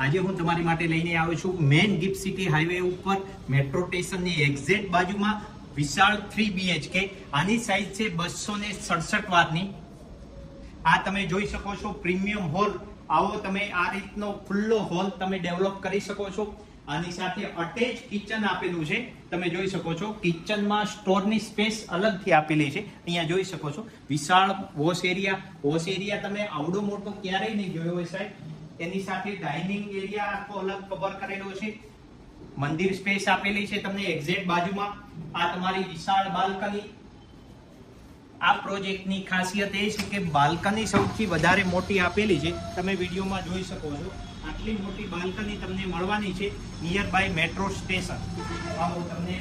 આજે હું તમારી માટે લઈને આવ્યો છું મેન ગિફ્ટ સિટી હાઈવે ઉપર મેટ્રો સ્ટેશનની એક્ઝેક્ટ બાજુમાં વિશાળ 3 BHK. આની સાઈઝ છે 267 વારની. આ તમે જોઈ શકો છો પ્રીમિયમ હોલ. આવો તમે આ રીતનો ખુલ્લો હોલ તમે ડેવલપ કરી શકો છો. આની સાથે અટેચ કિચન આપેલું છે. તમે જોઈ શકો છો કિચનમાં સ્ટોરની સ્પેસ અલગથી આપેલી છે. અહીંયા જોઈ શકો છો વિશાળ વોશ એરિયા તમે આવડો મોટો ક્યારેય નહીં જોયો હોય સાહેબ. એની સાથે ડાઇનિંગ એરિયા આખો અલગ કવર કરેલો છે. મંદિર સ્પેસ આપેલી છે તમને એક્ઝેક્ટ બાજુમાં. આ તમારી વિશાળ બાલ્કની. આ પ્રોજેક્ટની ખાસિયત એ છે કે બાલ્કની સૌથી વધારે મોટી આપેલી છે. તમે વિડીયોમાં જોઈ શકો છો આટલી મોટી બાલ્કની તમને મળવાની છે નિયર બાય મેટ્રો સ્ટેશન. આવો તમને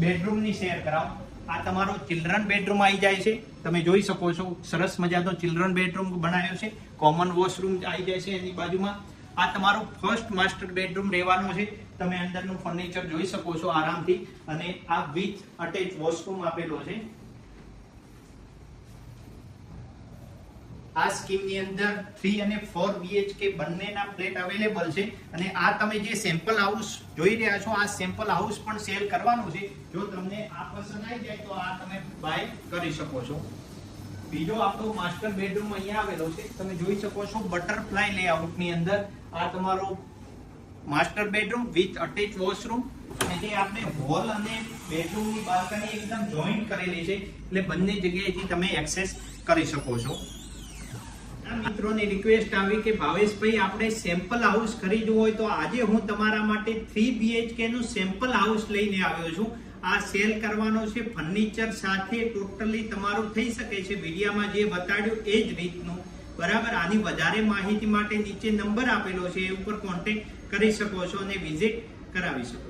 બેડરૂમની શેર કરાવો. આ તમારો ચિલ્ડ્રન બેડરૂમ આવી જાય છે. તમે જોઈ શકો છો સરસ મજાનો ચિલ્ડ્રન બેડરૂમ બનાવ્યો છે. કોમન વોશરૂમ આવી જાય છે એની બાજુમાં. આ તમારો ફર્સ્ટ માસ્ટર બેડરૂમ રહેવાનો છે. તમે અંદરનું ફર્નિચર જોઈ શકો છો આરામથી. અને આ વિથ અટેચ વોશરૂમ આપેલો છે. આ સ્કીમની અંદર 3 અને 4 BHK બંનેના ફ્લેટ અવેલેબલ છે. અને આ તમે જે સેમ્પલ હાઉસ જોઈ રહ્યા છો આ સેમ્પલ હાઉસ પણ સેલ કરવાનું છે. જો તમને આ પસંદ આવી જાય તો આ તમે બાય કરી શકો છો. બીજો આપણો માસ્ટર બેડરૂમ અહીંયા આવેલો છે. તમે જોઈ શકો છો બટરફ્લાય લેઆઉટની અંદર આ તમારો master bedroom with attach washroom. અને જે આપણે હોલ અને બેડરૂમની બાલ્કની એકદમ જોઈન્ટ કરેલી છે એટલે બંને જગ્યાએથી તમે એક્સેસ કરી શકો છો. મિત્રોની રિક્વેસ્ટ આવી કે ભાવેશભાઈ આપણે સેમ્પલ હાઉસ ખરીદવું હોય તો આજે હું તમારા માટે 3 BHK નું સેમ્પલ હાઉસ લઈને આવ્યો છું. આ સેલ કરવાનો છે ફર્નિચર સાથે ટોટલી તમારું થઈ શકે છે વિડીયામાં જે બતાડ્યું એ જ રીતનું બરાબર. આની વધારે માહિતી માટે નીચે નંબર આપેલો છે એ ઉપર કોન્ટેક્ટ કરી શકો છો અને વિઝિટ કરાવી શકો.